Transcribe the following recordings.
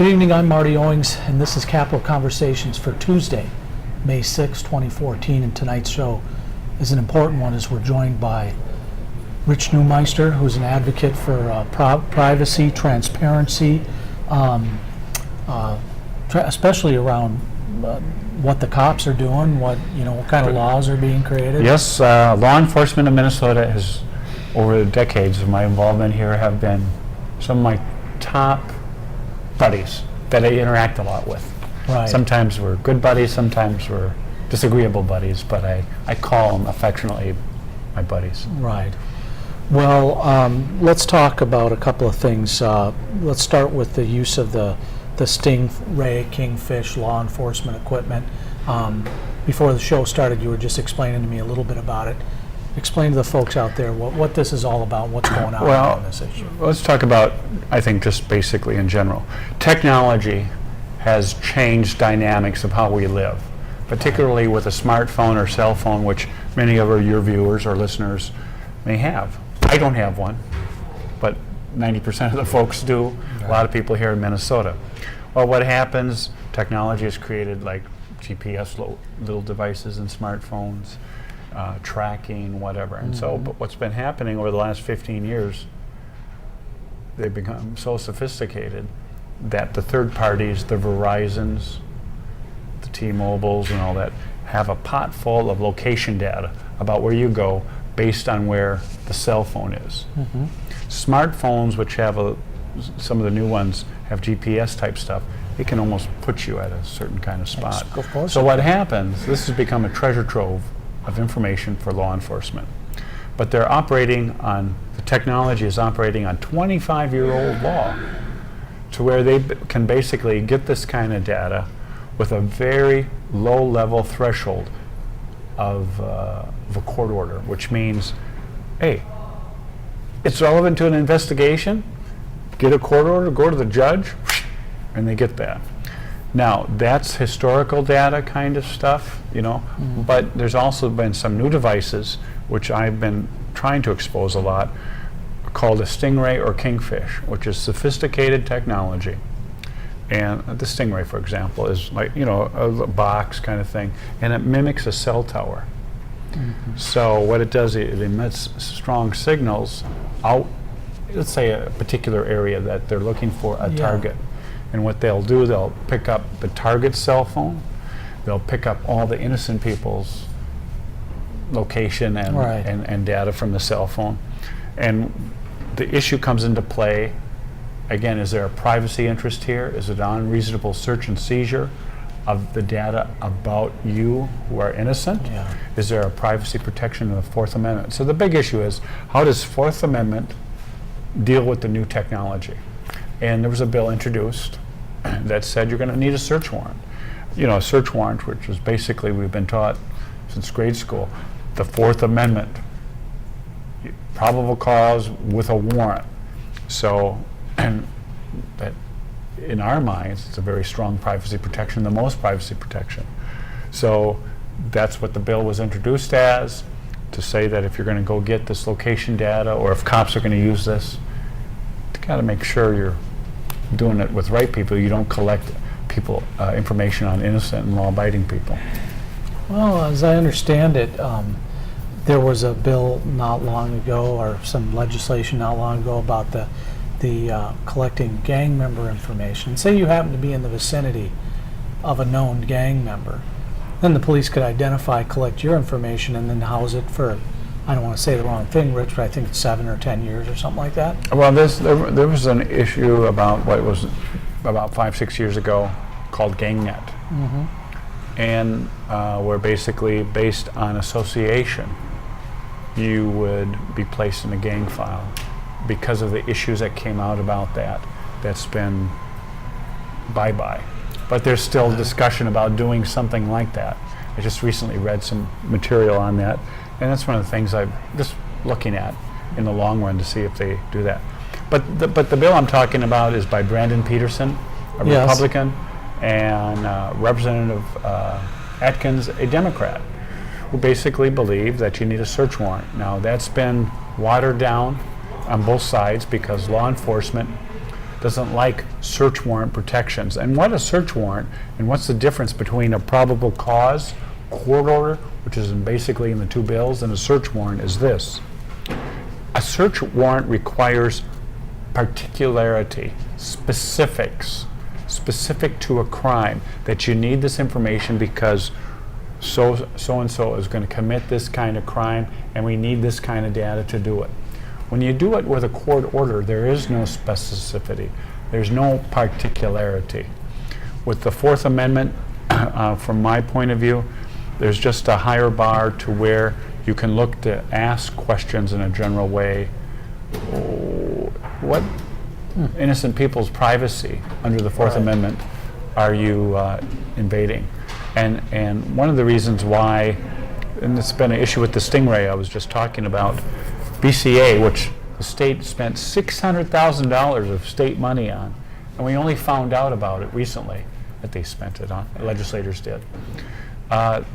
Good evening, I'm Marty Owings, and this is Capital Conversations for Tuesday, May 6, 2014, and tonight's show is an important one as we're joined by Rich Neumeister, who's an advocate for privacy, transparency, especially around what the cops are doing, what kind of laws are being created. Yes, law enforcement in Minnesota has, over the decades of my involvement here, have been some of my top buddies that I interact a lot with. Right. Sometimes we're good buddies, sometimes we're disagreeable buddies, but I call them affectionately my buddies. Right. Well, let's talk about a couple of things. Let's start with the use of the Stingray, Kingfish law enforcement equipment. Before the show started, you were just explaining to me a little bit about it. Explain to the folks out there what this is all about, what's going on on this issue. Let's talk about, I think, just basically in general. Technology has changed dynamics of how we live, particularly with a smartphone or cell phone, which many of your viewers or listeners may have. I don't have one, but 90% of the folks do. Right. A lot of people here in Minnesota. Well, what happens, technology has created like GPS little devices and smartphones, tracking, whatever. And so, but what's been happening over the last 15 years, they've become so sophisticated that the third parties, the Verizons, the T-Mobiles and all that, have a pot full of location data about where you go based on where the cell phone is. Smartphones, which have some of the new ones have GPS type stuff, it can almost put you at a certain kind of spot. Of course. So what happens, this has become a treasure trove of information for law enforcement. But they're operating on, the technology is operating on 25-year-old law, to where they can basically get this kind of data with a very low-level threshold of a court order, which means, hey, it's relevant to an investigation, get a court order, go to the judge, and they get that. Now, that's historical data kind of stuff, but there's also been some new devices, which I've been trying to expose a lot, called a Stingray or Kingfish, which is sophisticated technology. And the Stingray, for example, is like, a box kind of thing, and it mimics a cell tower. So what it does, it emits strong signals out, let's say a particular area that they're looking for a target. And what they'll do, they'll pick up the target's cell phone, they'll pick up all the innocent people's location and data from the cell phone. And the issue comes into play, again, is there a privacy interest here? Is it an unreasonable search and seizure of the data about you who are innocent? Is there a privacy protection in the Fourth Amendment? So the big issue is, how does Fourth Amendment deal with the new technology? And there was a bill introduced that said you're going to need a search warrant. A search warrant, which is basically, we've been taught since grade school, the Fourth Amendment, probable cause with a warrant. So, and that in our minds, it's a very strong privacy protection, the most privacy protection. So that's what the bill was introduced as, to say that if you're going to go get this location data, or if cops are going to use this, you got to make sure you're doing it with right people. You don't collect information on innocent and law-abiding people. Well, as I understand it, there was a bill not long ago, or some legislation not long ago, about the collecting gang member information. Say you happen to be in the vicinity of a known gang member, then the police could identify, collect your information, and then house it for, I don't want to say the wrong thing, Rich, but I think it's 7 or 10 years or something like that. Well, there was an issue about about 5-6 years ago called GangNet, and where basically, based on association, you would be placed in a gang file because of the issues that came out about that. That's been bye-bye. But there's still discussion about doing something like that. I just recently read some material on that, and that's one of the things I'm just looking at in the long run to see if they do that. But the bill I'm talking about is by Brandon Peterson, a Republican, and Representative Atkins, a Democrat, who basically believe that you need a search warrant. Now, that's been watered down on both sides because law enforcement doesn't like search warrant protections. And what a search warrant, and what's the difference between a probable cause court order, which is basically in the two bills, and a search warrant is this. A search warrant requires particularity, specifics, specific to a crime, that you need this information because so-and-so is going to commit this kind of crime, and we need this kind of data to do it. When you do it with a court order, there is no specificity. There's no particularity. With the Fourth Amendment, from my point of view, there's just a higher bar to where you can look to ask questions in a general way. What innocent people's privacy under the Fourth Amendment are you invading? And one of the reasons why, and it's been an issue with the Stingray I was just talking about, BCA, which the state spent $600,000 of state money on, and we only found out about it recently that they spent it on, legislators did.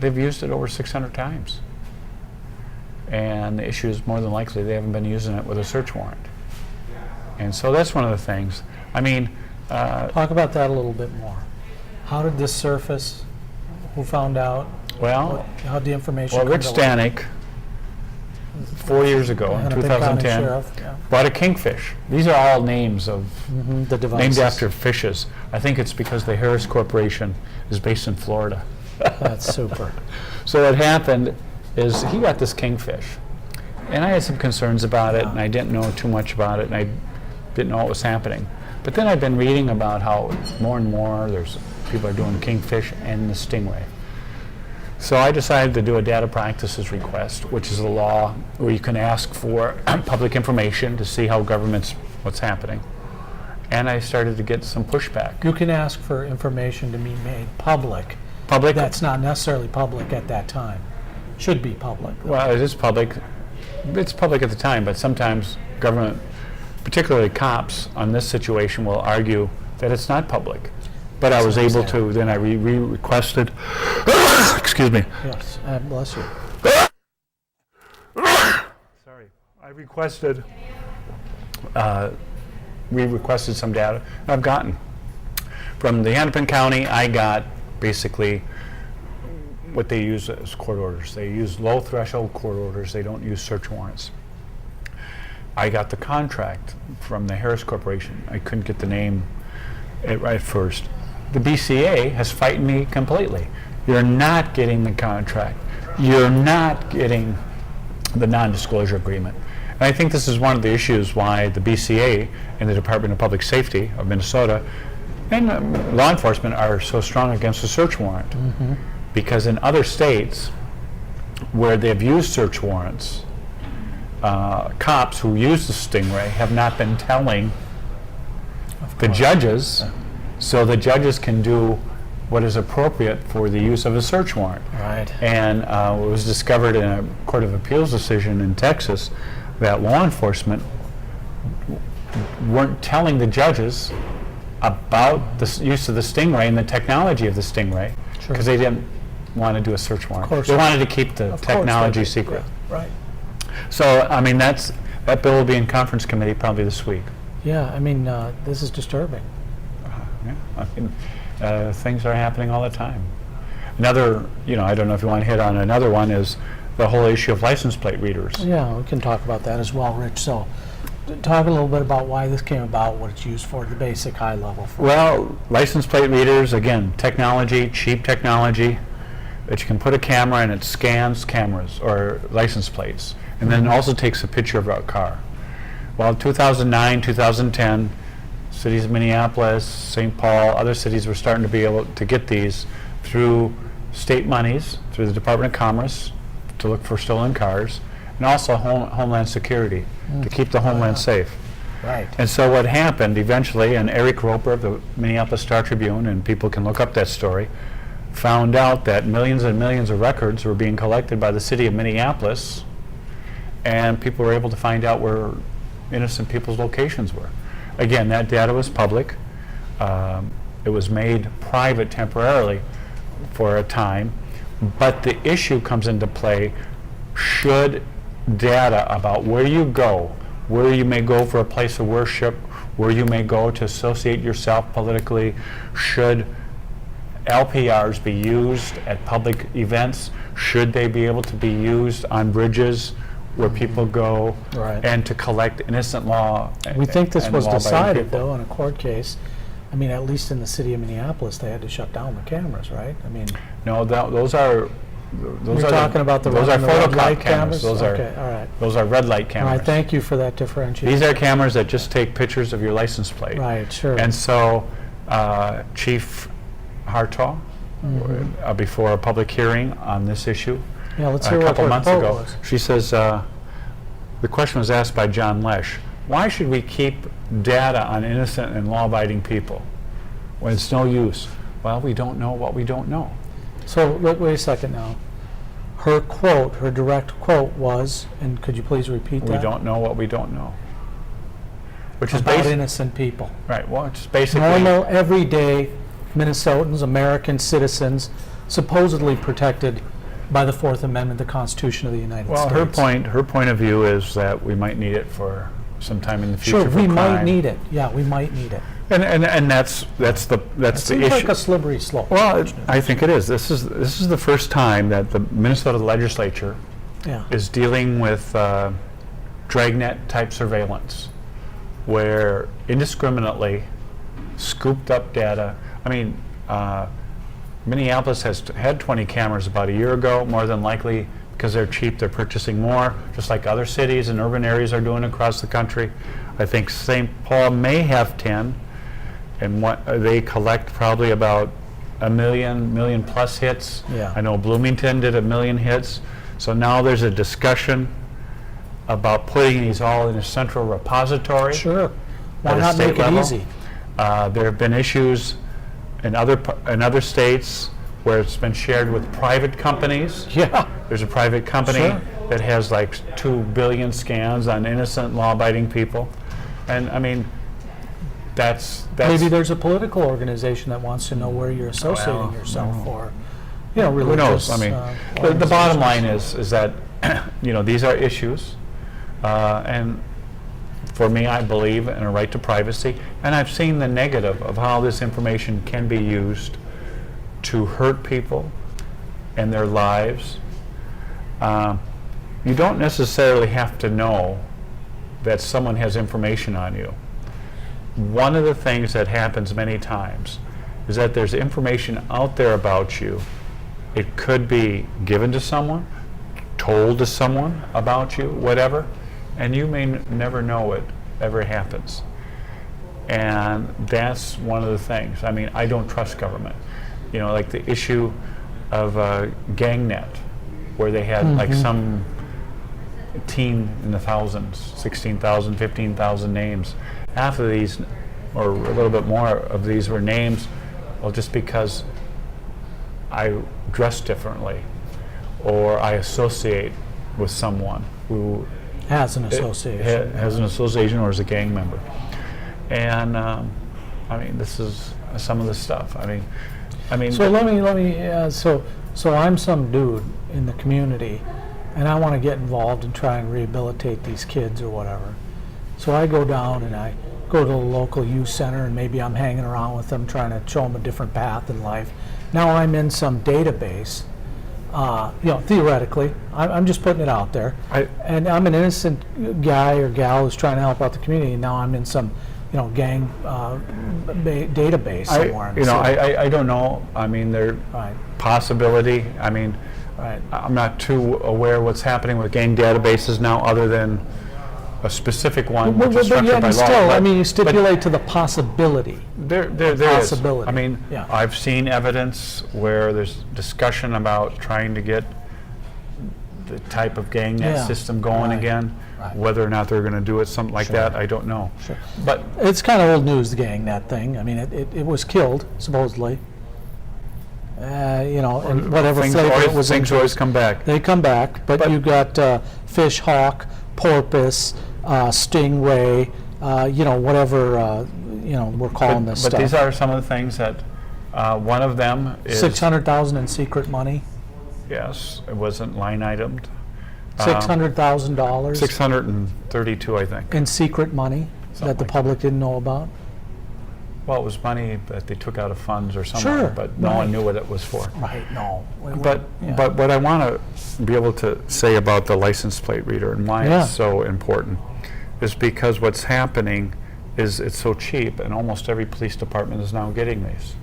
They've used it over 600 times. And the issue is more than likely they haven't been using it with a search warrant. And so that's one of the things. I mean, Talk about that a little bit more. How did this surface? Who found out? well, How did the information well, come Rich to light? Stanek, 4 years ago, in Hennepin County 2010, Sheriff, yeah. bought a kingfish. These are all names of The devices. named after fishes. I think it's because the Harris Corporation is based in Florida. That's super. So what happened is he got this kingfish, and I had some concerns about it, and I didn't know too much about it, and I didn't know what was happening. But then I've been reading about how more and more people are doing kingfish and the stingray. So I decided to do a data practices request, which is a law where you can ask for public information to see how what's happening. And I started to get some pushback. You can ask for information to be made public. Public? That's not necessarily public at that time. Should be public. Well, it is public. It's public at the time, but sometimes government, particularly cops, on this situation will argue that it's not public. But I was able to, then I requested, excuse me. Yes, bless you. Sorry. I requested, we requested some data. I've gotten. From the Hennepin County, I got basically what they use as court orders. They use low threshold court orders. They don't use search warrants. I got the contract from the Harris Corporation. I couldn't get the name right first. The BCA has fighted me completely. You're not getting the contract. You're not getting the non-disclosure agreement. And I think this is one of the issues why the BCA and the Department of Public Safety of Minnesota and law enforcement are so strong against the search warrant. Mm-hmm. Because in other states where they've used search warrants, cops who use the stingray have not been telling the judges, so the judges can do what is appropriate for the use of a search warrant. Right. And it was discovered in a Court of Appeals decision in Texas that law enforcement weren't telling the judges about the use of the stingray and the technology of the stingray because they didn't want to do a search warrant. They wanted to keep the technology secret. Yeah, right. So, I mean, that bill will be in conference committee probably this week. Yeah, I mean, this is disturbing. Yeah, I mean, things are happening all the time. Another, I don't know if you want to hit on another one, is the whole issue of license plate readers. Yeah, we can talk about that as well, Rich. So, talk a little bit about why this came about, what it's used for, the basic high level for. Well, license plate readers, again, technology, cheap technology, that you can put a camera and it scans cameras or license plates, and then also takes a picture of our car. Well, 2009, 2010, cities of Minneapolis, St. Paul, other cities were starting to be able to get these through state monies, through the Department of Commerce, to look for stolen cars, and also Homeland Security, to keep the homeland safe. Right. And so what happened eventually, and Eric Roper of the Minneapolis Star-Tribune, and people can look up that story, found out that millions and millions of records were being collected by the city of Minneapolis, and people were able to find out where innocent people's locations were. Again, that data was public. It was made private temporarily for a time, but the issue comes into play: should data about where you go, where you may go for a place of worship, where you may go to associate yourself politically? Should LPRs be used at public events? Should they be able to be used on bridges where people go Right. and to collect innocent law? We think this and was law-abiding decided, people? though, in a court case. I mean, at least in the city of Minneapolis, they had to shut down the cameras, right? I mean, No, those are. Those you're are talking about the those are running the red photocop light cameras. cameras? Those are Okay, all right. those are red light All cameras. right, thank you for that differentiation. These are cameras that just take pictures of your license plate. Right, sure. And so, Chief Hartaw, before a public hearing on this issue, Yeah, let's a hear what couple her months quote ago, was. she says, the question was asked by John Lesh, why should we keep data on innocent and law-abiding people when it's no use? Well, we don't know what we don't know. So, wait a second now. Her quote, her direct quote was, and could you please repeat that? We don't know what we don't know. Which is About basically, innocent people. right, well, it's basically, Normal, everyday Minnesotans, American citizens, supposedly protected by the Fourth Amendment, the Constitution of the United well, States. her point of view is that we might need it for some time in the future Sure, for we crime. might need it. Yeah, we might need it. And that's the It seems issue. like a slippery slope. Well, I think it is. This is the first time that the Minnesota legislature Yeah. is dealing with dragnet type surveillance, where indiscriminately scooped up data. I mean, Minneapolis has had 20 cameras about a year ago, more than likely because they're cheap, they're purchasing more, just like other cities and urban areas are doing across the country. I think St. Paul may have 10, and they collect probably about a million plus hits. Yeah. I know Bloomington did 1 million hits. So now there's a discussion about putting these all in a central repository. Sure. Why at a not state make it level. easy? There have been issues in other states where it's been shared with private companies. Yeah. There's a private company Sure. that has like 2 billion scans on innocent law-abiding people. And I mean, that's Maybe there's a political organization that wants to know where you're associating Well, yourself, no. or, you know, who religious. knows? I mean, the bottom line is that these are issues, and for me, I believe in a right to privacy, and I've seen the negative of how this information can be used to hurt people and their lives. You don't necessarily have to know that someone has information on you. One of the things that happens many times is that there's information out there about you. It could be given to someone, told to someone about you, whatever, and you may never know it ever happens. And that's one of the things. I mean, I don't trust government. You know, like the issue of GangNet, where they had like some teen in the thousands, 16,000, 15,000 names. Half of these, or a little bit more of these, were names, well, just because I dress differently, or I associate with someone who Has an association. has an association or is a gang member. And I mean, this is some of the stuff. I mean. So let me. So I'm some dude in the community, and I want to get involved and try and rehabilitate these kids or whatever. So I go down and I go to the local youth center, and maybe I'm hanging around with them, trying to show them a different path in life. Now I'm in some database. Theoretically, I'm just putting it out there, and I'm an innocent guy or gal who's trying to help out the community. And now I'm in some, gang database somewhere. in the city. I don't know. I mean, there Right. possibility. I mean, Right. I'm not too aware what's happening with gang databases now, other than a specific one which is But structured yet by and law. still, But- you but stipulate to the possibility. there is. possibility. I mean, Yeah. I've seen evidence where there's discussion about trying to get the type of GangNet Yeah. system going Right. again. Right. Whether or not they're going to do it, something like Sure. that, I don't know. Sure. But It's kind of old news, the gang, that thing. I mean, it was killed, supposedly. And whatever flavor it was things into. always come back. They come back, but you got fish, hawk, porpoise, stingray, whatever, we're calling this But stuff. these are some of the things that, one of them is... 600,000 in secret money, Yes, it wasn't line itemed. $600,000 632, I think. in secret money. that the like public didn't know about? Well, it was money that they took out of funds or Sure, somewhere, but no right. one knew what it was for. Right, no. But Yeah. but what I want to be able to say about the license plate reader and why Yeah. it's so important is because what's happening is it's so cheap, and almost every police department is now getting these.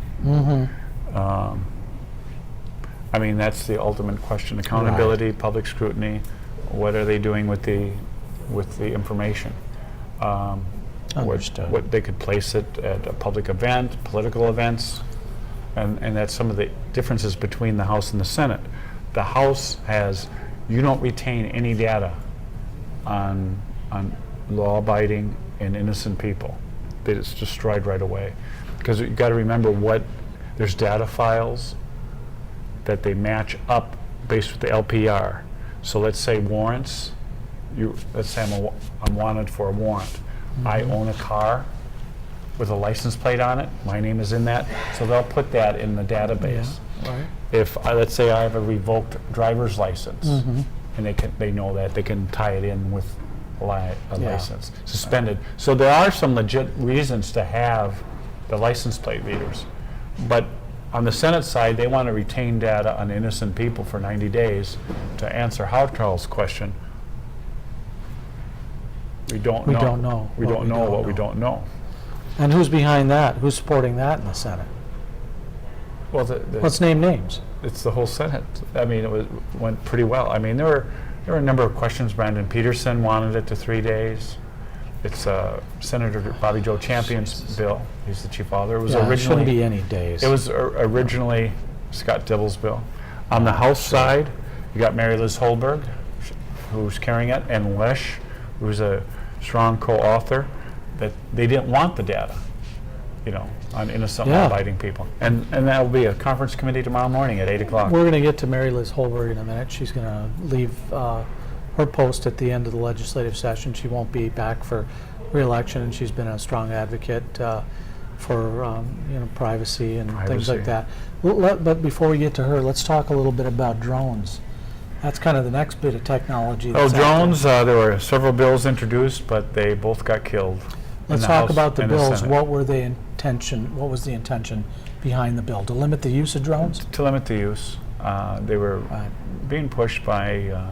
I mean, that's the ultimate question: accountability, public scrutiny. What are they doing with the information? Understood. What they could place it at a public event, political events, and that's some of the differences between the House and the Senate. The House has, you don't retain any data on law-abiding and innocent people. It's destroyed right away. Because you've got to remember there's data files that they match up based with the LPR. So let's say warrants, let's say I'm wanted for a warrant. I own a car with a license plate on it. My name is in that. So they'll put that in the database. Yeah, right. If let's say I have a revoked driver's license, and they know that, they can tie it in with a license suspended. So there are some legit reasons to have the license plate readers, but on the Senate side, they want to retain data on innocent people for 90 days to answer House's question. We don't know. We don't know We don't know what we don't know. And who's behind that? Who's supporting that in the Senate? Well, Let's name names. it's the whole Senate. I mean, went pretty well. I mean, there were a number of questions. Brandon Peterson wanted it to 3 days. It's Senator Bobby Joe Champion's bill. He's the chief author. It was Yeah, it shouldn't originally be any days. It was originally Scott Dibble's bill. On the House side, you got Mary Liz Holberg, who's carrying it, and Lesh, who's a strong co-author. That they didn't want the data, on innocent law-abiding people. And that will be a conference committee tomorrow morning at 8 o'clock. We're going to get to Mary Liz Holberg in a minute. She's going to leave her post at the end of the legislative session. She won't be back for re-election, and she's been a strong advocate for privacy and things like that. But before we get to her, let's talk a little bit about drones. That's kind of the next bit of technology. Oh, that's out there. drones, there were several bills introduced, but they both got killed. Let's in the talk House about the and bills. Senate. What was the intention behind the bill? To limit the use of drones? To limit the use. They were being pushed by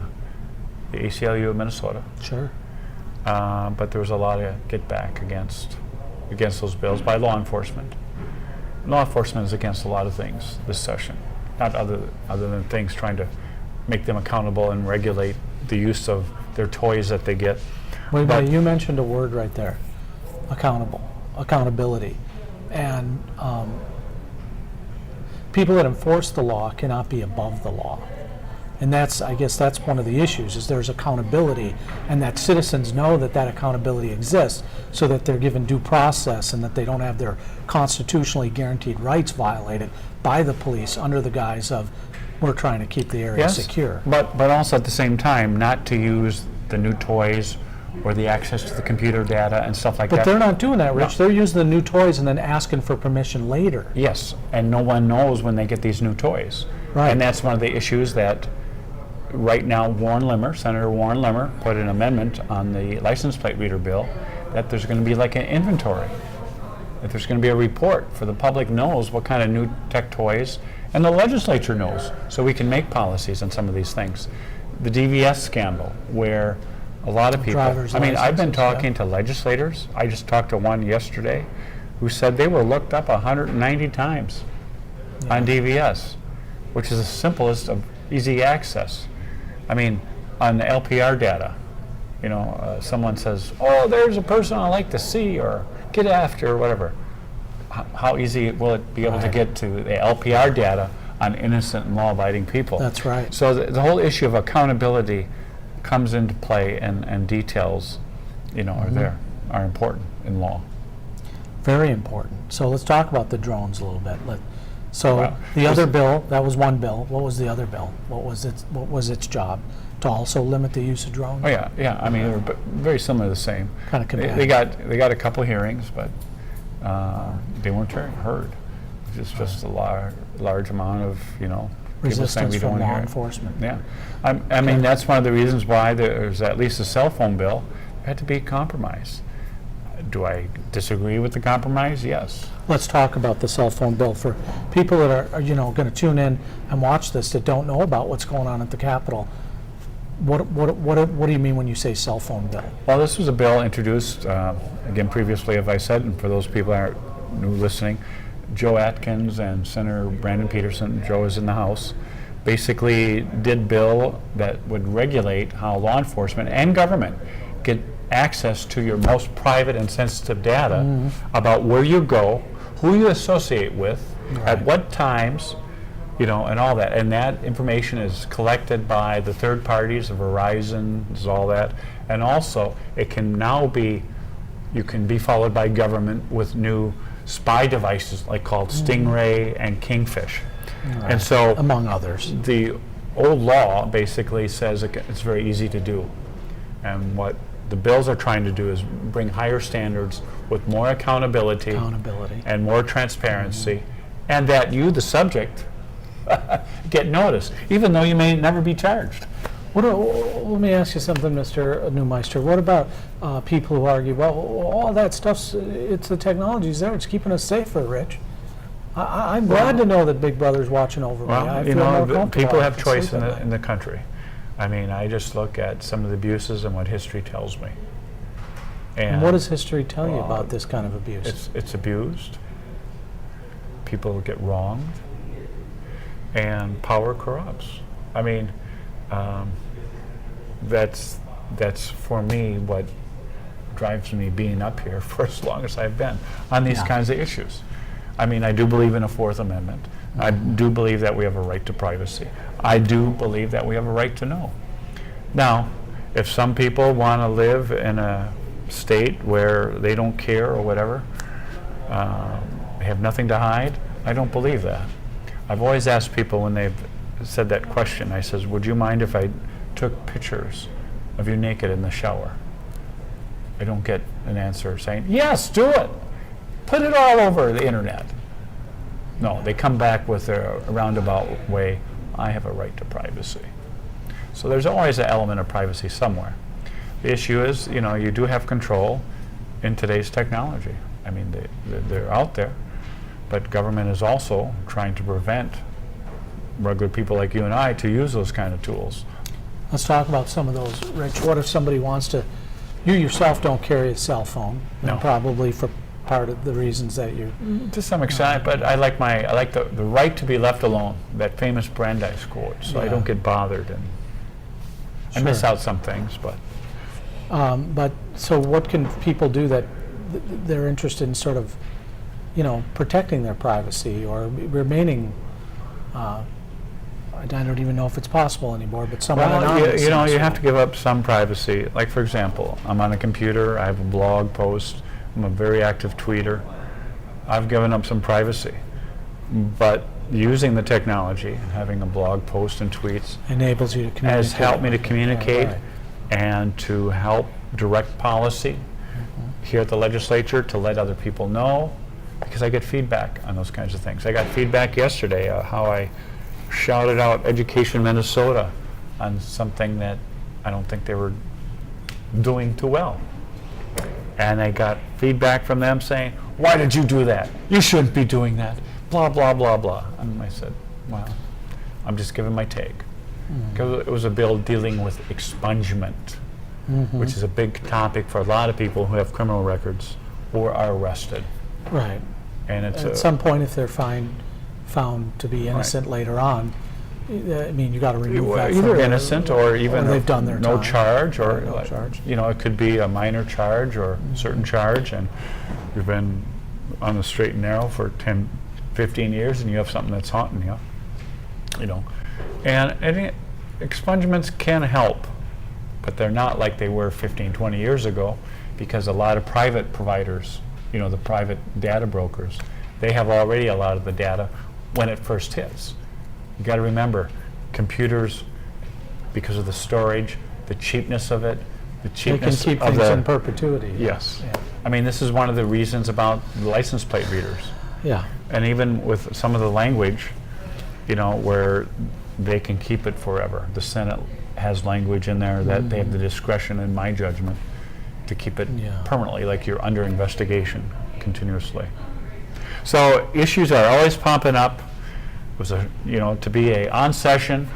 the ACLU of Minnesota, Sure. but there was a lot of get back against those bills by law enforcement. Law enforcement is against a lot of things this session, not other than things trying to make them accountable and regulate the use of their toys that they get. Wait a But- minute, you mentioned a word right there, accountability. And people that enforce the law cannot be above the law. And I guess that's one of the issues, is there's accountability, and that citizens know that accountability exists, so that they're given due process and that they don't have their constitutionally guaranteed rights violated by the police under the guise of, we're trying to keep the area secure. But also at the same time, not to use the new toys or the access to the computer data and stuff like But that. they're not doing that, Rich. No. They're using the new toys and then asking for permission later. Yes, and no one knows when they get these new toys. Right. And that's one of the issues that right now Senator Warren Limmer put an amendment on the license plate reader bill that there's going to be like an inventory, that there's going to be a report for the public knows what kind of new tech toys, and the legislature knows, so we can make policies on some of these things. The DVS scandal, where a lot of people, Driver's I've been licenses, talking to legislators. I just talked to one yesterday who said they were looked up 190 times on DVS, which is the simplest of easy access. I mean, on the LPR data, someone says, oh, there's a person I like to see or get after or whatever. How easy will it be able to get to the LPR data on innocent and law-abiding people? That's right. So the whole issue of accountability comes into play, and details, are important in law. Very important. So let's talk about the drones a little bit. So Well, the other bill, that was one bill. What was the other bill? What was its job? To also limit the use of drones? Oh yeah. I mean, they were very similar to the same. Kind of They got a couple hearings, but they weren't heard. It's just a large amount of people saying Resistance we don't from want to law hear it. enforcement. Yeah, I mean that's one of the reasons why there's at least a cell phone bill had to be compromised. Do I disagree with the compromise? Yes. Let's talk about the cell phone bill for people that are going to tune in and watch this that don't know about what's going on at the Capitol. What do you mean when you say cell phone bill? Well, this was a bill introduced, again, previously, as I said, and for those people that are new listening, Joe Atkins and Senator Brandon Peterson, Joe is in the House, basically did bill that would regulate how law enforcement and government get access to your most private and sensitive data about where you go, who you associate with, at what times, and all that. And that information is collected by the third parties, Verizon, all that. And also, it can now you can be followed by government with new spy devices like called Stingray and Kingfish. Right. And so, among others, the old law basically says it's very easy to do. And what the bills are trying to do is bring higher standards with more accountability and more transparency, and that you, the subject, get noticed, even though you may never be charged. Let me ask you something, Mr. Neumeister. What about people who argue, well, all that stuff's, it's the technology's there, it's keeping us safer, Rich? I'm glad to know that Big Brother's watching over me. I feel more comfortable. People have I can choice sleep at night. in the country. I mean, I just look at some of the abuses and what history tells me. And what does history tell you about this kind of abuse? It's abused. People get wronged. And power corrupts. I mean, that's for me what drives me being up here for as long as I've been on these kinds of issues. I mean, I do believe in a Fourth Amendment. I do believe that we have a right to privacy. I do believe that we have a right to know. Now, if some people want to live in a state where they don't care or whatever, have nothing to hide, I don't believe that. I've always asked people when they've said that question, I says, would you mind if I took pictures of you naked in the shower? I don't get an answer saying, yes, do it. Put it all over the internet. No, they come back with a roundabout way, I have a right to privacy. So there's always an element of privacy somewhere. The issue is, you do have control in today's technology. I mean, they're out there, but government is also trying to prevent regular people like you and I to use those kind of tools. Let's talk about some of those, Rich. What if somebody wants to, you yourself don't carry a cell phone, No. probably for part of the reasons that you... To some extent, but I like the right to be left alone, that famous Brandeis quote, so I don't get bothered. And I miss out some things, but... But so what can people do that they're interested in sort of, protecting their privacy or remaining, I don't even know if it's possible anymore, but somewhat anonymous? You have to give up some privacy. Like, for example, I'm on a computer, I have a blog post, I'm a very active tweeter. I've given up some privacy. But using the technology and having a blog post and tweets Enables you to communicate. has helped me to communicate Right. and to help direct policy here at the legislature, to let other people know, because I get feedback on those kinds of things. I got feedback yesterday how I shouted out Education Minnesota on something that I don't think they were doing too well. And I got feedback from them saying, why did you do that? You shouldn't be doing that. Blah, blah, blah, blah. And I said, well, I'm just giving my take. Because it was a bill dealing with expungement, which is a big topic for a lot of people who have criminal records or are arrested. Right. And it's At some point, if they're found to be innocent later on, I mean, you got to remove that. either innocent or even they've done their no time. charge, or No charge. it could be a minor charge or a certain charge, and you've been on the straight and narrow for 10, 15 years, and you have something that's haunting you. And expungements can help, but they're not like they were 15, 20 years ago, because a lot of private providers, the private data brokers, they have already a lot of the data when it first hits. You got to remember, computers, because of the storage, the cheapness of it, the They can cheapness keep of things the... in perpetuity. Yes. Yeah. I mean, this is one of the reasons about the license plate readers. Yeah. And even with some of the language, where they can keep it forever. The Senate has language in there that they have the discretion, in my judgment, to keep it Yeah. permanently, like you're under investigation continuously. So issues are always popping up. It was to be a on session,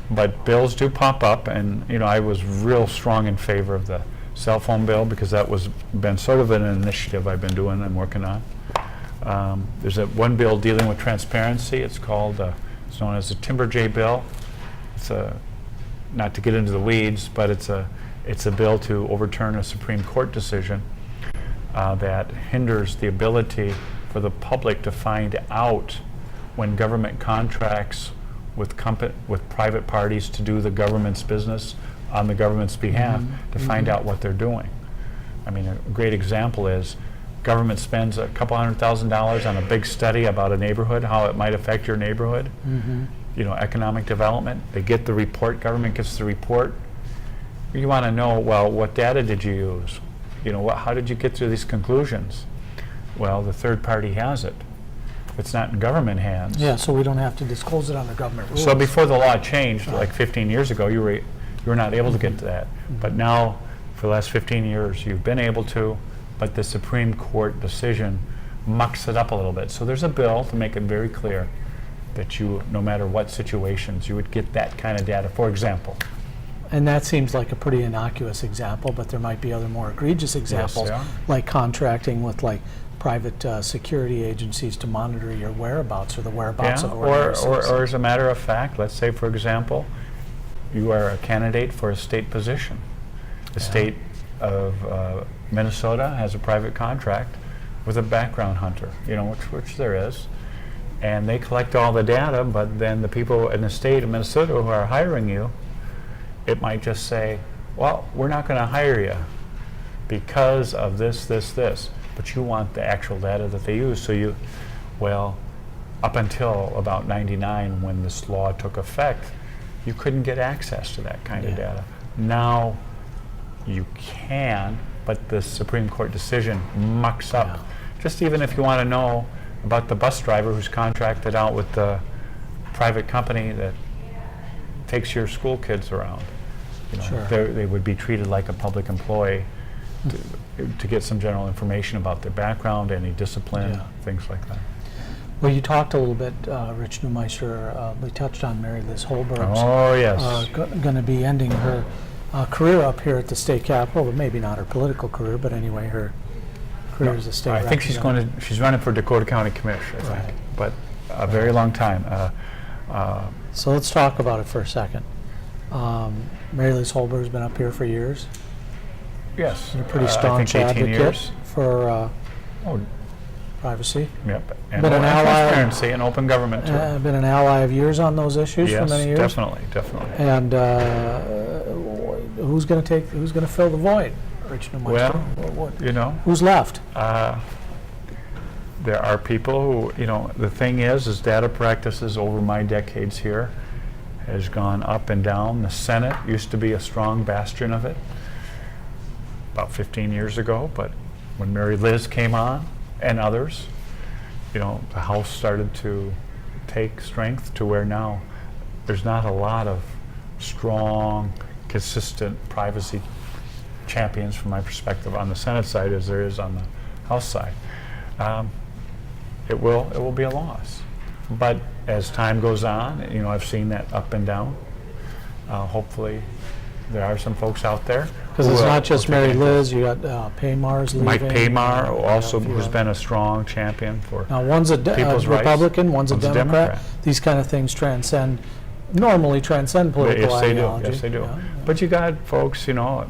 but bills do pop up, and I was real strong in favor of the cell phone bill because that was been sort of an initiative I've been doing and working on. There's one bill dealing with transparency. It's called, it's known as the Timber J bill. It's not to get into the weeds, but it's a bill to overturn a Supreme Court decision that hinders the ability for the public to find out when government contracts with private parties to do the government's business on the government's behalf to find out what they're doing. I mean, a great example is government spends a couple $100,000 on a big study about a neighborhood, how it might affect your neighborhood, economic development. They get the report, government gets the report. You want to know, well, what data did you use? How did you get to these conclusions? Well, the third party has it. It's not in government hands. Yeah, so we don't have to disclose it under government rules. So before the law changed, like 15 years ago, you were not able to get to that. But now, for the last 15 years, you've been able to, but the Supreme Court decision mucks it up a little bit. So there's a bill to make it very clear that no matter what situations, you would get that kind of data. For example. And that seems like a pretty innocuous example, but there might be other more egregious examples, yeah. like contracting with private security agencies to monitor your whereabouts or the whereabouts of ordinary citizens. Or as a matter of fact, let's say, for example, you are a candidate for a state position. The state of Minnesota has a private contract with a background hunter, which there is, and they collect all the data, but then the people in the state of Minnesota who are hiring you, it might just say, well, we're not going to hire you because of this, but you want the actual data that they use. So up until about 99, when this law took effect, you couldn't get access to that kind of data. Now you can, but the Supreme Court decision mucks up. Just even if you want to know about the bus driver who's contracted out with the private company that takes your school kids around. They would be treated like a public employee to get some general information about their background, any discipline, things like that. Well, you talked a little bit, Rich Neumeister, we touched on Mary Liz Holberg's Oh, yes. going to be ending her career up here at the state capitol, but maybe not her political career, but anyway, her career as a state I think she's running for Dakota County Commission, I think, but a very long time. So let's talk about it for a second. Mary Liz Holberg's been up here for years. Yes. You're a pretty I think staunch 18 advocate years. for privacy. Yep. Been an ally- transparency and open government, too. Been an ally of yours on those issues for many years. Definitely. And who's going to fill the void, Rich Neumeister? Well, who's left? There are people who, the thing is data practices over my decades here has gone up and down. The Senate used to be a strong bastion of it about 15 years ago, but when Mary Liz came on and others, the House started to take strength to where now there's not a lot of strong, consistent privacy champions from my perspective on the Senate side as there is on the House side. It will be a loss. But as time goes on, I've seen that up and down. Hopefully, there are some folks out there. Because it's not just Mary Liz, you got Paymar's leaving. Mike Paymar, also, who's been a strong champion for now, one's a people's rights. Republican, one's a Democrat. These kind of things normally transcend political ideology. Yes, they do. But you got folks,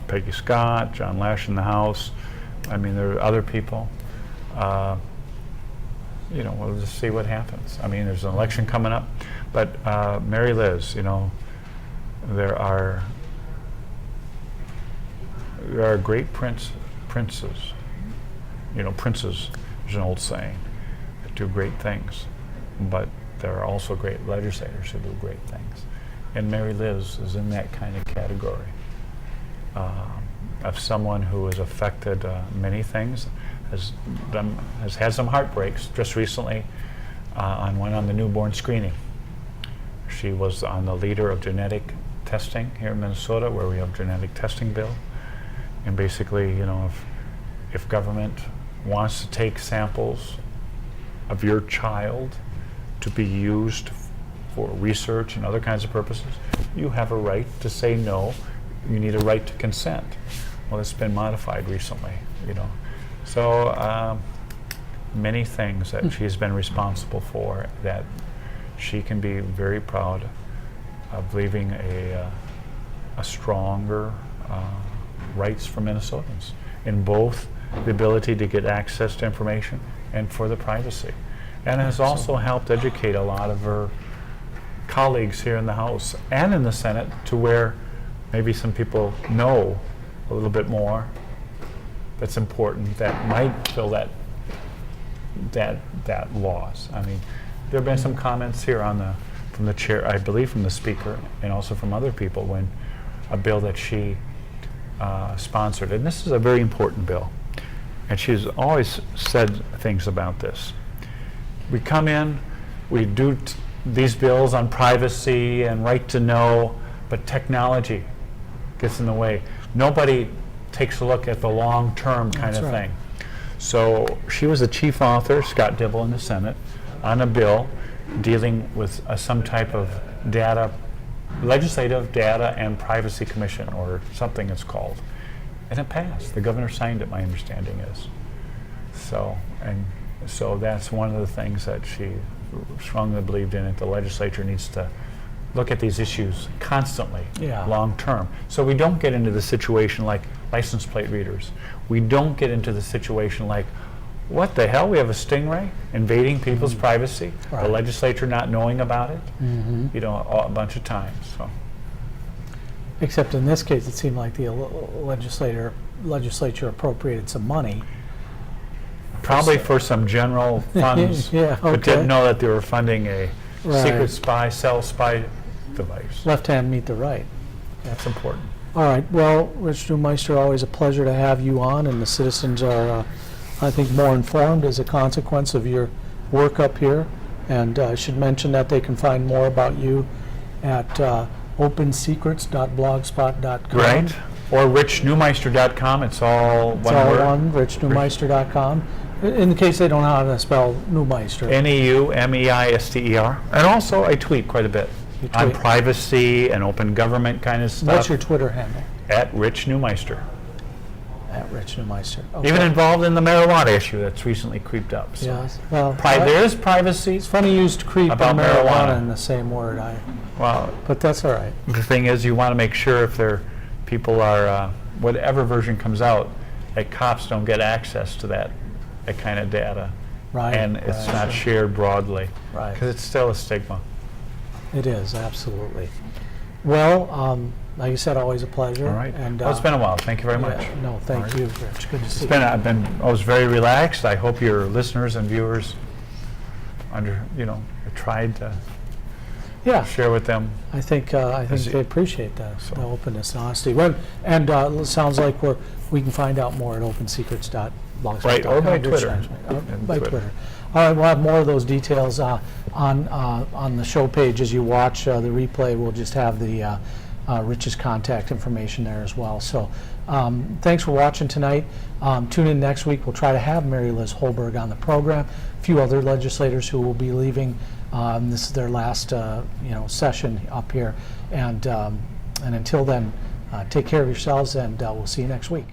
Peggy Scott, John Lash in the House. I mean, there are other people. We'll just see what happens. I mean, there's an election coming up, but Mary Liz, there are great princes. Princes. There's an old saying that do great things, but there are also great legislators who do great things, and Mary Liz is in that kind of category of someone who has affected many things. Has had some heartbreaks just recently on the newborn screening. She was on the leader of genetic testing here in Minnesota, where we have genetic testing bill, And basically, if government wants to take samples of your child to be used for research and other kinds of purposes, you have a right to say no. You need a right to consent. Well, it's been modified recently, So many things that she's been responsible for that she can be very proud of leaving a stronger rights for Minnesotans in both the ability to get access to information and for the privacy. And has also helped educate a lot of her colleagues here in the House and in the Senate to where maybe some people know a little bit more that's important that might fill that loss. I mean, there have been some comments here from the chair, I believe from the speaker, and also from other people when a bill that she sponsored, and this is a very important bill, and she's always said things about this. We come in, we do these bills on privacy and right to know, but technology gets in the way. Nobody takes a look at the long-term kind That's of right. thing. So she was the chief author, Scott Dibble in the Senate, on a bill dealing with some type of legislative data and privacy commission, or something it's called. And it passed. The governor signed it, my understanding is. So that's one of the things that she strongly believed in, it. The legislature needs to look at these issues constantly, long term. So we don't get into the situation like license plate readers. We don't get into the situation like, what the hell, we have a stingray invading people's privacy, Right. the legislature not knowing about it, a bunch of times. So. Except in this case, it seemed like the legislature appropriated some money. Probably for some general funds, Yeah, but okay. didn't know that they were funding a Right. secret spy, cell spy device. Left hand meet the right. That's important. All right. Well, Rich Neumeister, always a pleasure to have you on, and the citizens are, I think, more informed as a consequence of your work up here. And I should mention that they can find more about you at opensecrets.blogspot.com. Right? Or richneumeister.com. It's all It's one all word. one, richneumeister.com. In case they don't know how to spell Neumeister. Neumeister. And also, I tweet quite a bit You on tweet. privacy and open government kind of stuff. What's your Twitter handle? At Rich Neumeister. At Rich Neumeister. Okay. Even involved in the marijuana issue that's recently creeped up. So. Yes. Well, There is privacy. it's funny you used creep About and marijuana marijuana. in the same word. Well, But that's all right. the thing is, you want to make sure if people are, whatever version comes out, that cops don't get access to that kind of data. Right. And it's right, not sure. shared broadly. Right. Because it's still a stigma. It is, absolutely. Well, like you said, always a pleasure. All right. And, Well, it's been a while. Thank you very yeah, much. No, thank All right. you, Rich. Good to see you. I was very relaxed. I hope your listeners and viewers tried to Yeah, share with them. I think they appreciate the openness and honesty. And it sounds like we can find out more at opensecrets.blogspot.com. Right, or by Rich Twitter. Neumeister. And By Twitter. Twitter. All right, we'll have more of those details on the show page as you watch the replay. We'll just have the Rich's contact information there as well. So thanks for watching tonight. Tune in next week. We'll try to have Mary Liz Holberg on the program. A few other legislators who will be leaving. This is their last session up here. And until then, take care of yourselves, and we'll see you next week.